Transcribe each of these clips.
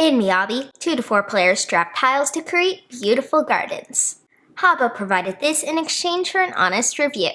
In Miyabi, 2 to 4 players draft tiles to create beautiful gardens. Habbo provided this in exchange for an honest review.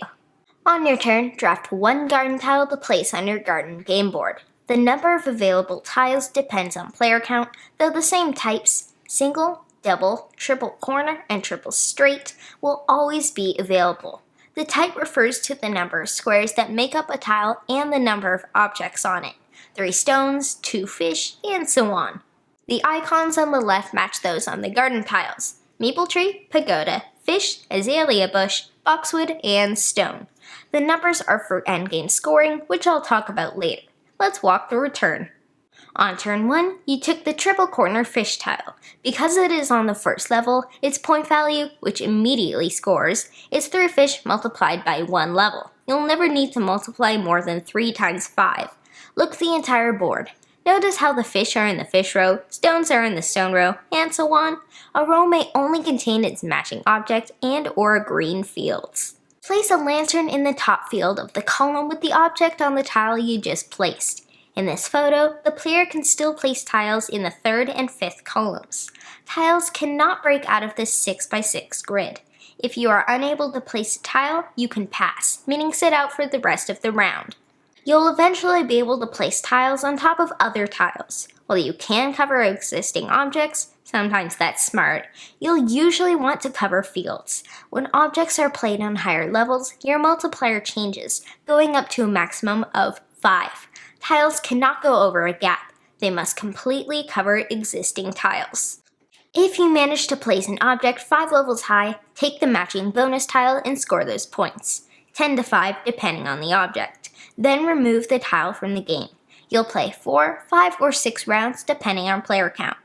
On your turn, draft 1 garden tile to place on your garden game board. The number of available tiles depends on player count, though the same types, single, double, triple corner, and triple straight, will always be available. The type refers to the number of squares that make up a tile and the number of objects on it. 3 stones, 2 fish, and so on. The icons on the left match those on the garden tiles: maple tree, pagoda, fish, azalea bush, boxwood, and stone. The numbers are for endgame scoring, which I'll talk about later. Let's walk through a turn. On turn 1, you took the triple corner fish tile. Because it is on the first level, its point value, which immediately scores, is 3 fish multiplied by 1 level. You'll never need to multiply more than 3 times 5. Look the entire board. Notice how the fish are in the fish row, stones are in the stone row, and so on. A row may only contain its matching object and/or green fields. Place a lantern in the top field of the column with the object on the tile you just placed. In this photo, the player can still place tiles in the 3rd and 5th columns. Tiles cannot break out of this 6x6 grid. If you are unable to place a tile, you can pass, meaning sit out for the rest of the round. You'll eventually be able to place tiles on top of other tiles. While you can cover existing objects, sometimes that's smart, you'll usually want to cover fields. When objects are played on higher levels, your multiplier changes, going up to a maximum of 5. Tiles cannot go over a gap. They must completely cover existing tiles. If you manage to place an object 5 levels high, take the matching bonus tile and score those points, 10 to 5 depending on the object. Then remove the tile from the game. You'll play 4, 5, or 6 rounds depending on player count.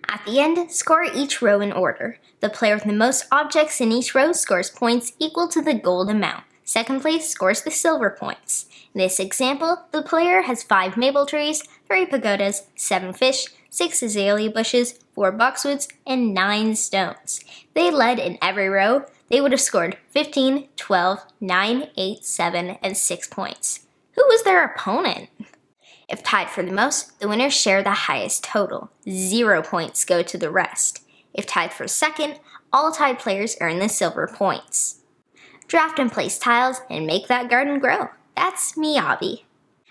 At the end, score each row in order. The player with the most objects in each row scores points equal to the gold amount. Second place scores the silver points. In this example, the player has 5 maple trees, 3 pagodas, 7 fish, 6 azalea bushes, 4 boxwoods, and 9 stones. They led in every row. They would have scored 15, 12, 9, 8, 7, and 6 points. Who was their opponent? If tied for the most, the winners share the highest total. 0 points go to the rest. If tied for second, all tied players earn the silver points. Draft and place tiles and make that garden grow. That's Miyabi.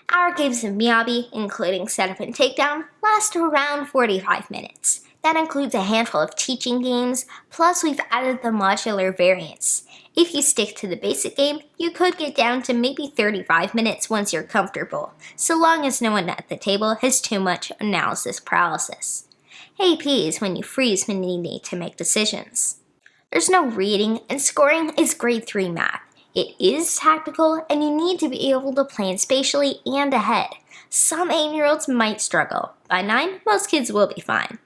Our games of Miyabi, including setup and takedown, last around 45 minutes. That includes a handful of teaching games, plus we've added the modular variants. If you stick to the basic game, you could get down to maybe 35 minutes once you're comfortable, so long as no one at the table has too much analysis paralysis. AP is when you freeze when you need to make decisions. There's no reading, and scoring is grade 3 math. It is tactical, and you need to be able to plan spatially and ahead. Some 8-year-olds might struggle. By 9, most kids will be fine.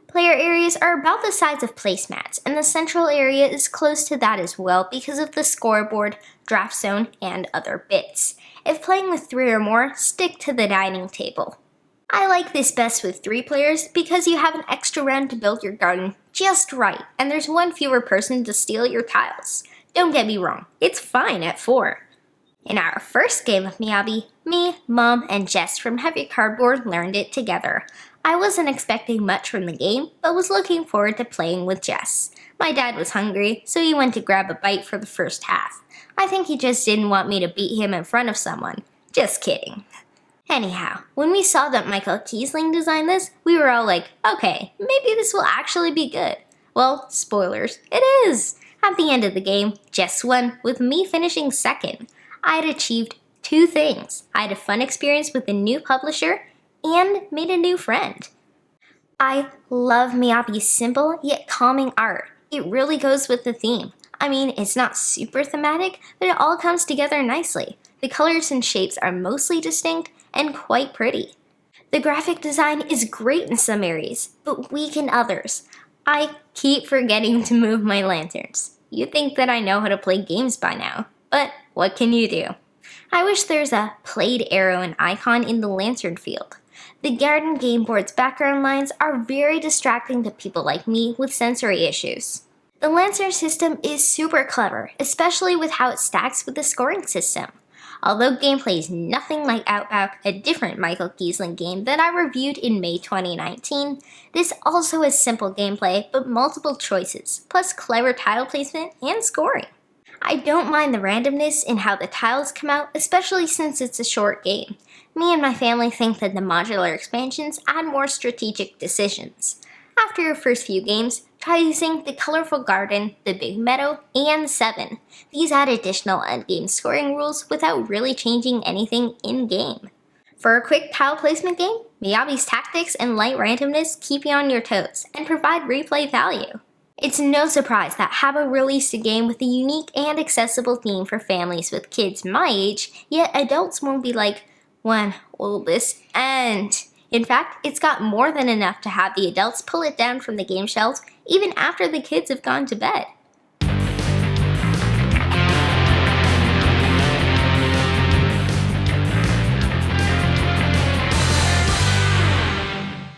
Player areas are about the size of placemats, and the central area is close to that as well because of the scoreboard, draft zone, and other bits. If playing with 3 or more, stick to the dining table. I like this best with 3 players because you have an extra round to build your garden just right, and there's 1 fewer person to steal your tiles. Don't get me wrong, it's fine at 4. In our first game of Miyabi, me, Mom, and Jess from Heavy Cardboard learned it together. I wasn't expecting much from the game, but was looking forward to playing with Jess. My dad was hungry, so he went to grab a bite for the first half. I think he just didn't want me to beat him in front of someone. Just kidding. Anyhow, when we saw that Michael Kiesling designed this, we were all like, okay, maybe this will actually be good. Well, spoilers, it is! At the end of the game, Jess won, with me finishing second. I had achieved 2 things. I had a fun experience with a new publisher, and made a new friend. I love Miyabi's simple yet calming art. It really goes with the theme. I mean, it's not super thematic, but it all comes together nicely. The colors and shapes are mostly distinct and quite pretty. The graphic design is great in some areas, but weak in others. I keep forgetting to move my lanterns. You'd think that I know how to play games by now, but what can you do? I wish there's a played arrow and icon in the lantern field. The garden game board's background lines are very distracting to people like me with sensory issues. The lantern system is super clever, especially with how it stacks with the scoring system. Although gameplay is nothing like Outback, a different Michael Kiesling game that I reviewed in May 2019, this also has simple gameplay but multiple choices, plus clever tile placement and scoring. I don't mind the randomness in how the tiles come out, especially since it's a short game. Me and my family think that the modular expansions add more strategic decisions. After your first few games, try using the colorful garden, the big meadow, and 7. These add additional endgame scoring rules without really changing anything in-game. For a quick tile placement game, Miyabi's tactics and light randomness keep you on your toes and provide replay value. It's no surprise that Habbo released a game with a unique and accessible theme for families with kids my age, yet adults won't be like, when will this end? In fact, it's got more than enough to have the adults pull it down from the game shelves even after the kids have gone to bed.